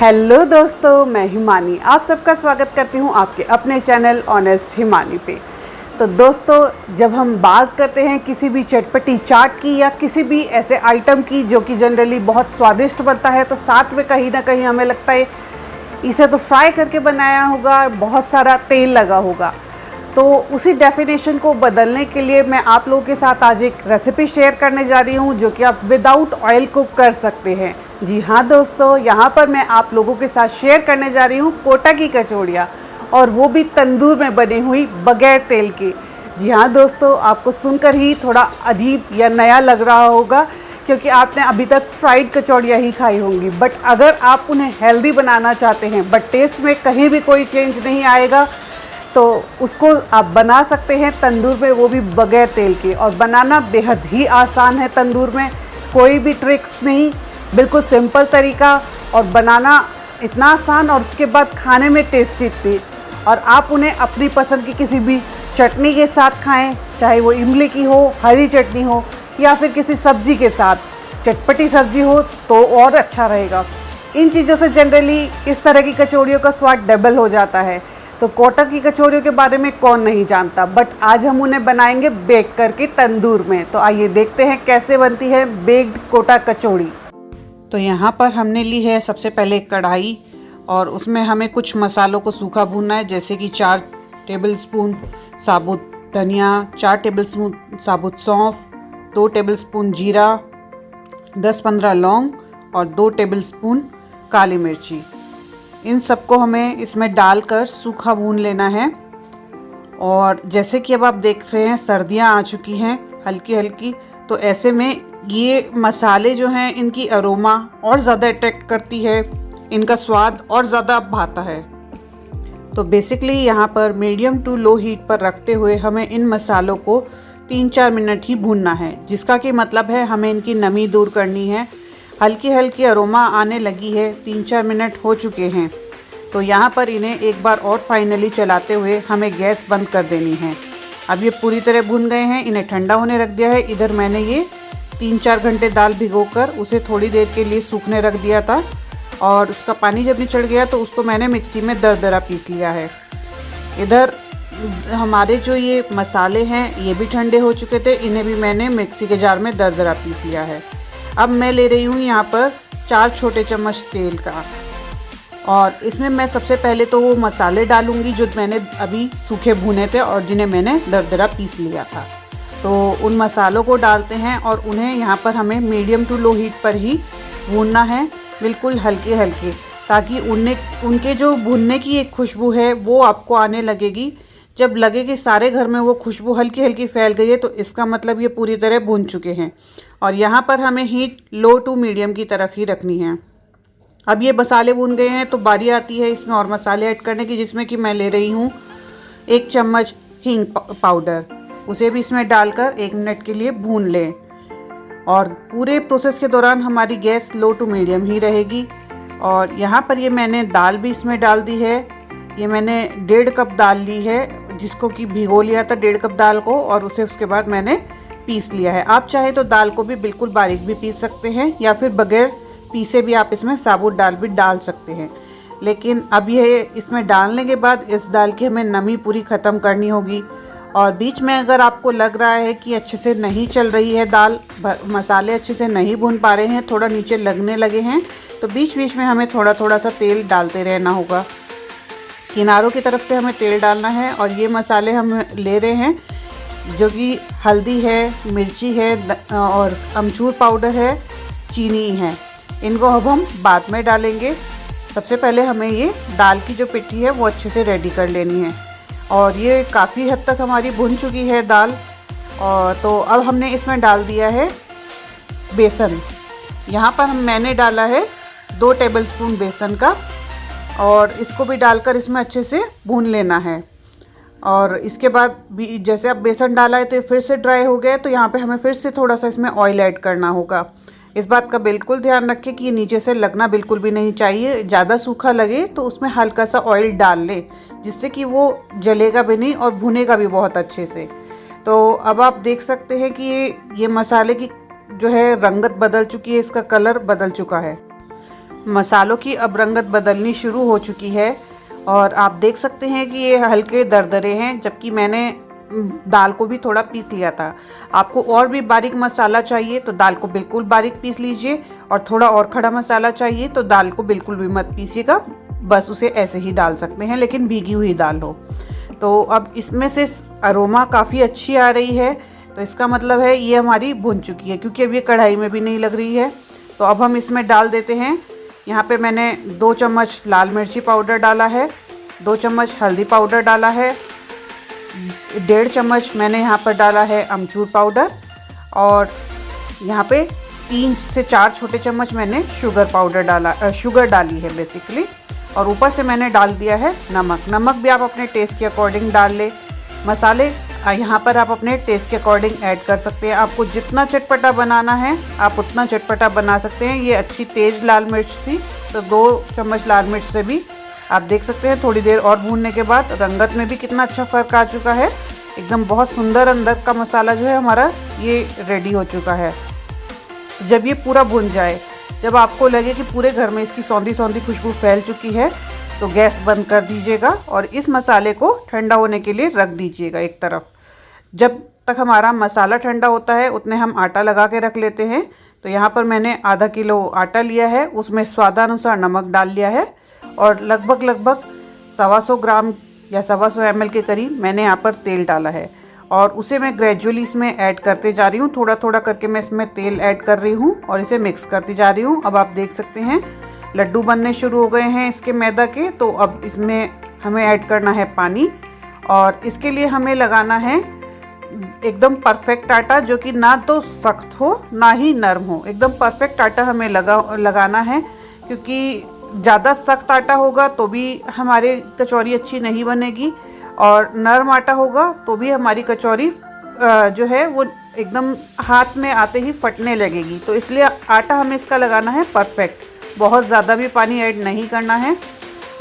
Hello दोस्तों, मैं हिमानी आप सबका स्वागत करती हूँ आपके अपने चैनल ऑनेस्ट हिमानी पे। तो दोस्तों, जब हम बात करते हैं किसी भी चटपटी चाट की या किसी भी ऐसे आइटम की जो कि जनरली बहुत स्वादिष्ट बनता है, तो साथ में कहीं ना कहीं हमें लगता है इसे तो फ्राई करके बनाया होगा, बहुत सारा तेल लगा होगा। तो उसी डेफिनेशन को बदलने के लिए मैं आप लोगों के साथ आज एक रेसिपी शेयर करने जा रही हूँ जो कि आप विदाउट ऑयल कुक कर सकते हैं। जी हाँ दोस्तों, यहाँ पर मैं आप लोगों के साथ शेयर करने जा रही हूँ कोटा की कचौड़ियाँ, और वो भी तंदूर में बनी हुई बगैर तेल की। जी हाँ दोस्तों, आपको सुनकर ही थोड़ा अजीब या नया लग रहा होगा क्योंकि आपने अभी तक फ्राइड कचौड़ियाँ ही खाई होंगी, बट अगर आप उन्हें हेल्दी बनाना चाहते हैं बट टेस्ट में कहीं भी कोई चेंज नहीं आएगा, तो उसको आप बना सकते हैं तंदूर में, वो भी बगैर तेल के। और बनाना बेहद ही आसान है तंदूर में, कोई भी ट्रिक्स नहीं, बिल्कुल सिंपल तरीका। और बनाना इतना आसान और उसके बाद खाने में टेस्टी इतनी। और आप उन्हें अपनी पसंद की किसी भी चटनी के साथ खाएं, चाहे वो इमली की हो, हरी चटनी हो, या फिर किसी सब्जी के साथ, चटपटी सब्जी हो तो और अच्छा रहेगा। इन चीज़ों से जनरली इस तरह की कचौड़ियों का स्वाद डबल हो जाता है। तो कोटा की कचौड़ियों के बारे में कौन नहीं जानता, बट आज हम उन्हें बनाएंगे बेक करके तंदूर में। तो आइए देखते हैं कैसे बनती है बेक्ड कोटा कचौड़ी। तो यहाँ पर हमने ली है सबसे पहले कढ़ाई, और उसमें हमें कुछ मसालों को सूखा भूनना है, जैसे कि 4 टेबलस्पून साबुत धनिया, 4 टेबलस्पून साबुत सौंफ, 2 टेबलस्पून जीरा, 10-15 लौंग और 2 टेबलस्पून काली मिर्ची। इन सबको हमें इसमें डालकर सूखा भून लेना है। और जैसे कि अब आप देख रहे हैं सर्दियां आ चुकी हैं हल्की हल्की, तो ऐसे में ये मसाले जो हैं इनकी अरोमा और ज़्यादा अट्रैक्ट करती है, इनका स्वाद और ज़्यादा भाता है। तो बेसिकली यहाँ पर मीडियम टू लो हीट पर रखते हुए हमें इन मसालों को 3-4 मिनट ही भूनना है, जिसका कि मतलब है हमें इनकी नमी दूर करनी है। हल्की हल्की अरोमा आने लगी है, 3-4 मिनट हो चुके हैं। तो यहाँ पर इन्हें एक बार और फाइनली चलाते हुए हमें गैस बंद कर देनी है। अब ये पूरी तरह भुन गए हैं, इन्हें ठंडा होने रख दिया है। इधर मैंने ये 3-4 घंटे दाल भिगोकर उसे थोड़ी देर के लिए सूखने रख दिया था, और उसका पानी जब निचड़ गया तो उसको मैंने मिक्सी में दरदरा पीस लिया है। इधर हमारे जो ये मसाले हैं ये भी ठंडे हो चुके थे, इन्हें भी मैंने मिक्सी के जार में दरदरा पीस लिया है। अब मैं ले रही हूँ यहाँ पर 4 छोटे चम्मच तेल का, और इसमें मैं सबसे पहले तो वो मसाले डालूँगी जो मैंने अभी सूखे भुने थे और जिन्हें मैंने दरदरा पीस लिया था। तो उन मसालों को डालते हैं और उन्हें यहाँ पर हमें मीडियम टू लो हीट पर ही भूनना है, बिल्कुल हल्के हल्के, ताकि उनके जो भुनने की एक खुशबू है वो आपको आने लगेगी। जब लगे कि सारे घर में वो खुशबू हल्की हल्की फैल गई है, तो इसका मतलब ये पूरी तरह भुन चुके हैं। और यहाँ पर हमें हीट लो टू मीडियम की तरफ ही रखनी है। अब ये मसाले भुन गए हैं तो बारी आती है इसमें और मसाले ऐड करने की, जिसमें कि मैं ले रही हूँ 1 चम्मच हींग पाउडर। उसे भी इसमें डालकर 1 मिनट के लिए भून लें, और पूरे प्रोसेस के दौरान हमारी गैस लो टू मीडियम ही रहेगी। और यहाँ पर ये मैंने दाल भी इसमें डाल दी है। ये मैंने 1.5 कप दाल ली है, जिसको कि भिगो लिया था 1.5 कप दाल को, और उसे उसके बाद मैंने पीस लिया है। आप चाहे तो दाल को भी बिल्कुल बारीक भी पीस सकते हैं, या फिर बगैर पीसे भी आप इसमें साबुत दाल भी डाल सकते हैं। लेकिन अब ये इसमें डालने के बाद इस दाल की हमें नमी पूरी ख़त्म करनी होगी। और बीच में अगर आपको लग रहा है कि अच्छे से नहीं चल रही है दाल, मसाले अच्छे से नहीं भून पा रहे हैं, थोड़ा नीचे लगने लगे हैं, तो बीच बीच में हमें थोड़ा थोड़ा सा तेल डालते रहना होगा। किनारों की तरफ से हमें तेल डालना है। और ये मसाले हम ले रहे हैं जो कि हल्दी है, मिर्ची है, और अमचूर पाउडर है, चीनी है। इनको अब हम बाद में डालेंगे। सबसे पहले हमें ये दाल की जो पिट्ठी है वो अच्छे से रेडी कर लेनी है। और ये काफ़ी हद तक हमारी भुन चुकी है दाल। और तो अब हमने इसमें डाल दिया है बेसन। यहाँ पर मैंने डाला है 2 टेबलस्पून बेसन का, और इसको भी डालकर इसमें अच्छे से भून लेना है। और इसके बाद भी जैसे अब बेसन डाला है तो फिर से ड्राई हो गया, तो यहाँ पे हमें फिर से थोड़ा सा इसमें ऑयल ऐड करना होगा। इस बात का बिल्कुल ध्यान रखें कि ये नीचे से लगना बिल्कुल भी नहीं चाहिए। ज़्यादा सूखा लगे तो उसमें हल्का सा ऑयल डाल लें, जिससे कि वो जलेगा भी नहीं और भुनेगा भी बहुत अच्छे से। तो अब आप देख सकते हैं कि ये मसाले की जो है रंगत बदल चुकी है, इसका कलर बदल चुका है। मसालों की अब रंगत बदलनी शुरू हो चुकी है और आप देख सकते हैं कि ये हल्के दरदरे हैं, जबकि मैंने दाल को भी थोड़ा पीस लिया था। आपको और भी बारीक मसाला चाहिए तो दाल को बिल्कुल बारीक पीस लीजिए, और थोड़ा और खड़ा मसाला चाहिए तो दाल को बिल्कुल भी मत पीसिएगा, बस उसे ऐसे ही डाल सकते हैं, लेकिन भीगी हुई दाल हो। तो अब इसमें से अरोमा काफ़ी अच्छी आ रही है, तो इसका मतलब है ये हमारी भुन चुकी है, क्योंकि अब ये कढ़ाई में भी नहीं लग रही है। तो अब हम इसमें डाल देते हैं, यहाँ पे मैंने 2 चम्मच लाल मिर्ची पाउडर डाला है, 2 चम्मच हल्दी पाउडर डाला है, 1.5 चम्मच मैंने यहाँ पर डाला है अमचूर पाउडर, और यहाँ पे 3 से 4 छोटे चम्मच मैंने शुगर डाली है बेसिकली, और ऊपर से मैंने डाल दिया है नमक भी आप अपने टेस्ट के अकॉर्डिंग डाल ले। मसाले यहाँ पर आप अपने टेस्ट के अकॉर्डिंग ऐड कर सकते हैं। आपको जितना चटपटा बनाना है आप उतना चटपटा बना सकते हैं। ये अच्छी तेज़ लाल मिर्च थी, तो 2 चम्मच लाल मिर्च से भी आप देख सकते हैं। थोड़ी देर और भूनने के बाद रंगत में भी कितना अच्छा फ़र्क आ चुका है, एकदम बहुत सुंदर अंदर का मसाला जो है हमारा ये रेडी हो चुका है। जब ये पूरा भुन जाए, जब आपको लगे कि पूरे घर में इसकी सौंधी सौंधी खुशबू फैल चुकी है, तो गैस बंद कर दीजिएगा और इस मसाले को ठंडा होने के लिए रख दीजिएगा एक तरफ। जब तक हमारा मसाला ठंडा होता है उतने हम आटा लगा के रख लेते हैं। तो यहाँ पर मैंने आधा किलो आटा लिया है, उसमें स्वादानुसार नमक डाल लिया है, और लगभग 125 ग्राम या 125 ml के करीब मैंने यहाँ पर तेल डाला है, और उसे मैं ग्रेजुअली इसमें ऐड करते जा रही हूँ। थोड़ा थोड़ा करके मैं इसमें तेल ऐड कर रही हूँ और इसे मिक्स करती जा रही हूँ। अब आप देख सकते हैं लड्डू बनने शुरू हो गए हैं इसके मैदा के। तो अब इसमें हमें ऐड करना है पानी, और इसके लिए हमें लगाना है एकदम परफेक्ट आटा, जो कि ना तो सख्त हो ना ही नरम हो। एकदम परफेक्ट आटा हमें लगाना है, क्योंकि ज़्यादा सख्त आटा होगा तो भी हमारे कचौरी अच्छी नहीं बनेगी, और नरम आटा होगा तो भी हमारी कचौरी जो है वो एकदम हाथ में आते ही फटने लगेगी। तो इसलिए आटा हमें इसका लगाना है परफेक्ट, बहुत ज़्यादा भी पानी ऐड नहीं करना है।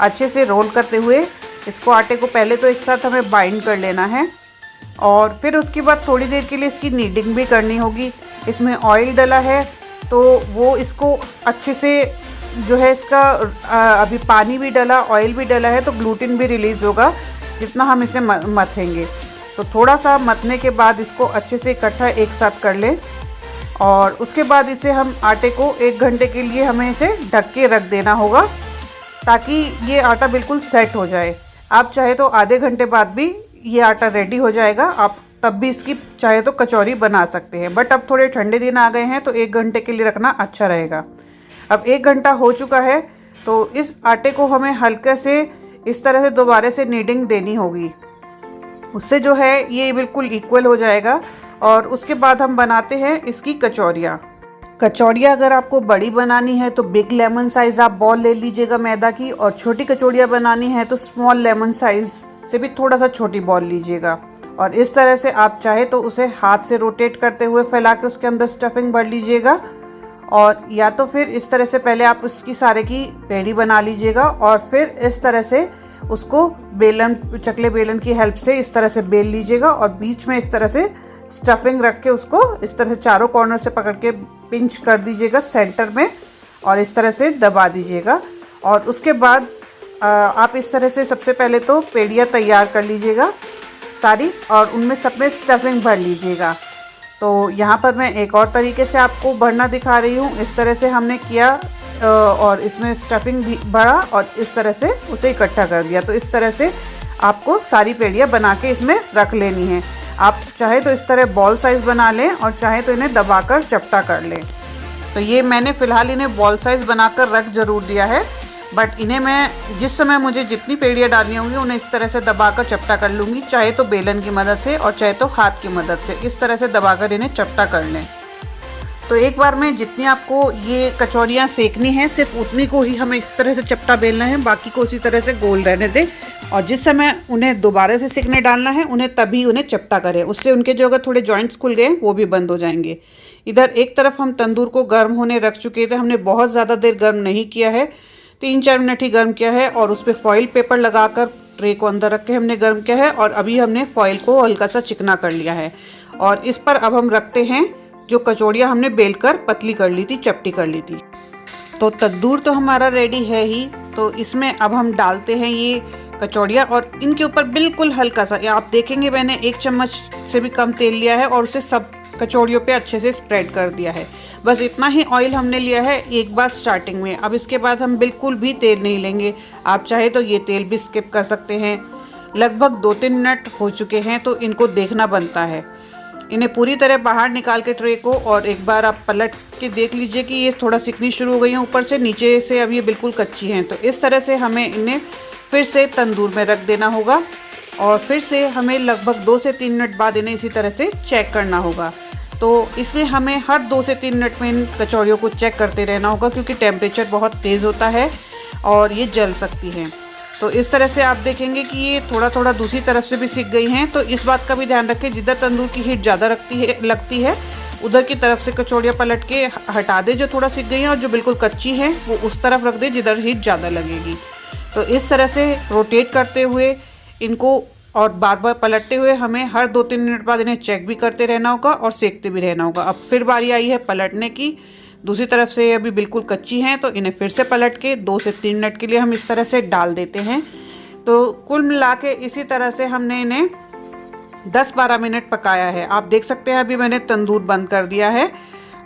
अच्छे से रोल करते हुए इसको आटे को पहले तो एक साथ हमें बाइंड कर लेना है, और फिर उसके बाद थोड़ी देर के लिए इसकी नीडिंग भी करनी होगी। इसमें ऑयल डला है तो वो इसको अच्छे से जो है इसका अभी पानी भी डला, ऑयल भी डला है, तो ग्लूटेन भी रिलीज़ होगा जितना हम इसे मथेंगे। तो थोड़ा सा मथने के बाद इसको अच्छे से इकट्ठा एक साथ कर लें, और उसके बाद इसे हम आटे को 1 घंटे के लिए हमें इसे ढक के रख देना होगा, ताकि ये आटा बिल्कुल सेट हो जाए। आप चाहे तो आधे घंटे बाद भी ये आटा रेडी हो जाएगा, आप तब भी इसकी चाहे तो कचौरी बना सकते हैं। बट अब थोड़े ठंडे दिन आ गए हैं तो 1 घंटे के लिए रखना अच्छा रहेगा। अब 1 घंटा हो चुका है, तो इस आटे को हमें हल्के से इस तरह से दोबारा से नीडिंग देनी होगी, उससे जो है ये बिल्कुल इक्वल हो जाएगा। और उसके बाद हम बनाते हैं इसकी कचौरियाँ। अगर आपको बड़ी बनानी है तो बिग लेमन साइज़ आप बॉल ले लीजिएगा मैदा की, और छोटी कचौड़ियाँ बनानी है तो स्मॉल लेमन साइज़ से भी थोड़ा सा छोटी बॉल लीजिएगा। और इस तरह से आप चाहे तो उसे हाथ से रोटेट करते हुए फैला के उसके अंदर स्टफिंग भर लीजिएगा, और या तो फिर इस तरह से पहले आप उसकी सारे की पेड़ी बना लीजिएगा, और फिर इस तरह से उसको चकले बेलन की हेल्प से इस तरह से बेल लीजिएगा, और बीच में इस तरह से स्टफिंग रख के उसको इस तरह से चारों कॉर्नर से पकड़ के पिंच कर दीजिएगा सेंटर में, और इस तरह से दबा दीजिएगा। और उसके बाद आप इस तरह से सबसे पहले तो पेड़ियाँ तैयार कर लीजिएगा सारी, और उनमें सब में स्टफिंग भर लीजिएगा। तो यहाँ पर मैं एक और तरीके से आपको भरना दिखा रही हूँ। इस तरह से हमने किया और इसमें स्टफिंग भी भरा और इस तरह से उसे इकट्ठा कर दिया। तो इस तरह से आपको सारी पेड़ियाँ बना के इसमें रख लेनी है। आप चाहे तो इस तरह बॉल साइज़ बना लें और चाहे तो इन्हें दबाकर चपटा कर लें। तो ये मैंने फ़िलहाल इन्हें बॉल साइज़ बनाकर रख ज़रूर दिया है, बट इन्हें मैं जिस समय मुझे जितनी पेड़ियाँ डालनी होंगी उन्हें इस तरह से दबाकर चपटा कर लूँगी, चाहे तो बेलन की मदद से और चाहे तो हाथ की मदद से। इस तरह से दबाकर इन्हें चपटा कर लें। तो एक बार में जितनी आपको ये कचौरियाँ सेकनी हैं सिर्फ उतनी को ही हमें इस तरह से चपटा बेलना है, बाकी को उसी तरह से गोल रहने दें। और जिस समय उन्हें दोबारा से सेकने डालना है उन्हें तभी उन्हें चपटा करें, उससे उनके जो अगर थोड़े जॉइंट्स खुल गए वो भी बंद हो जाएंगे। इधर एक तरफ हम तंदूर को गर्म होने रख चुके थे, हमने बहुत ज़्यादा देर गर्म नहीं किया है, 3-4 मिनट ही गर्म किया है, और उस पर फॉइल पेपर लगाकर ट्रे को अंदर रख के हमने गर्म किया है। और अभी हमने फॉइल को हल्का सा चिकना कर लिया है, और इस पर अब हम रखते हैं जो कचौड़ियाँ हमने बेलकर पतली कर ली थी, चपटी कर ली थी। तो तंदूर तो हमारा रेडी है ही। तो इसमें अब हम डालते हैं ये कचौड़ियाँ और इनके ऊपर बिल्कुल हल्का सा, आप देखेंगे मैंने 1 चम्मच से भी कम तेल लिया है और उसे सब कचौड़ियों पे अच्छे से स्प्रेड कर दिया है। बस इतना ही ऑयल हमने लिया है एक बार स्टार्टिंग में। अब इसके बाद हम बिल्कुल भी तेल नहीं लेंगे। आप चाहे तो ये तेल भी स्किप कर सकते हैं। लगभग 2-3 मिनट हो चुके हैं तो इनको देखना बनता है। इन्हें पूरी तरह बाहर निकाल के ट्रे को और एक बार आप पलट के देख लीजिए कि ये थोड़ा सिकनी शुरू हो गई हैं ऊपर से, नीचे से अब ये बिल्कुल कच्ची हैं। तो इस तरह से हमें इन्हें फिर से तंदूर में रख देना होगा और फिर से हमें लगभग 2 से 3 मिनट बाद इन्हें इसी तरह से चेक करना होगा। तो इसमें हमें हर 2 से 3 मिनट में इन कचौड़ियों को चेक करते रहना होगा क्योंकि टेम्परेचर बहुत तेज़ होता है और ये जल सकती हैं। तो इस तरह से आप देखेंगे कि ये थोड़ा थोड़ा दूसरी तरफ से भी सिक गई हैं। तो इस बात का भी ध्यान रखें, जिधर तंदूर की हीट ज़्यादा लगती है उधर की तरफ से कचौड़ियाँ पलट के हटा दे जो थोड़ा सिक गई हैं, और जो बिल्कुल कच्ची हैं वो उस तरफ रख दे जिधर हीट ज़्यादा लगेगी। तो इस तरह से रोटेट करते हुए इनको और बार बार पलटते हुए हमें हर 2-3 मिनट बाद इन्हें चेक भी करते रहना होगा और सेकते भी रहना होगा। अब फिर बारी आई है पलटने की। दूसरी तरफ से अभी बिल्कुल कच्ची हैं तो इन्हें फिर से पलट के 2 से 3 मिनट के लिए हम इस तरह से डाल देते हैं। तो कुल मिला के इसी तरह से हमने इन्हें 10-12 मिनट पकाया है। आप देख सकते हैं अभी मैंने तंदूर बंद कर दिया है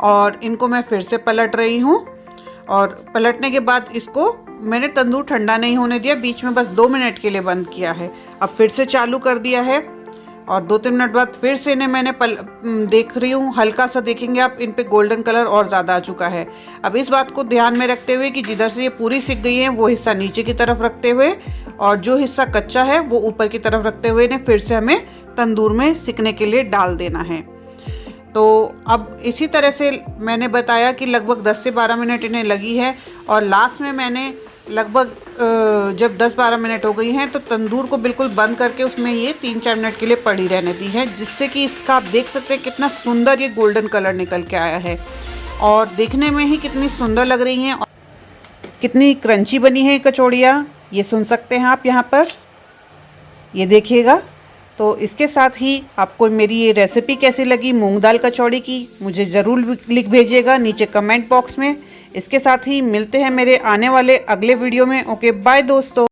और इनको मैं फिर से पलट रही हूँ। और पलटने के बाद इसको मैंने तंदूर ठंडा नहीं होने दिया, बीच में बस 2 मिनट के लिए बंद किया है। अब फिर से चालू कर दिया है और 2-3 मिनट बाद फिर से इन्हें मैंने देख रही हूँ, हल्का सा देखेंगे आप इन पे गोल्डन कलर और ज़्यादा आ चुका है। अब इस बात को ध्यान में रखते हुए कि जिधर से ये पूरी सिक गई है वो हिस्सा नीचे की तरफ रखते हुए और जो हिस्सा कच्चा है वो ऊपर की तरफ रखते हुए इन्हें फिर से हमें तंदूर में सिकने के लिए डाल देना है। तो अब इसी तरह से मैंने बताया कि लगभग 10 से 12 मिनट इन्हें लगी है और लास्ट में मैंने लगभग जब 10-12 मिनट हो गई हैं तो तंदूर को बिल्कुल बंद करके उसमें ये 3-4 मिनट के लिए पड़ी रहने दी है, जिससे कि इसका आप देख सकते हैं कितना सुंदर ये गोल्डन कलर निकल के आया है और देखने में ही कितनी सुंदर लग रही हैं और कितनी क्रंची बनी है कचौड़ियाँ, ये सुन सकते हैं आप यहाँ पर, ये देखिएगा। तो इसके साथ ही आपको मेरी ये रेसिपी कैसी लगी मूंग दाल कचौड़ी की, मुझे ज़रूर लिख भेजिएगा नीचे कमेंट बॉक्स में। इसके साथ ही मिलते हैं मेरे आने वाले अगले वीडियो में। ओके बाय दोस्तों।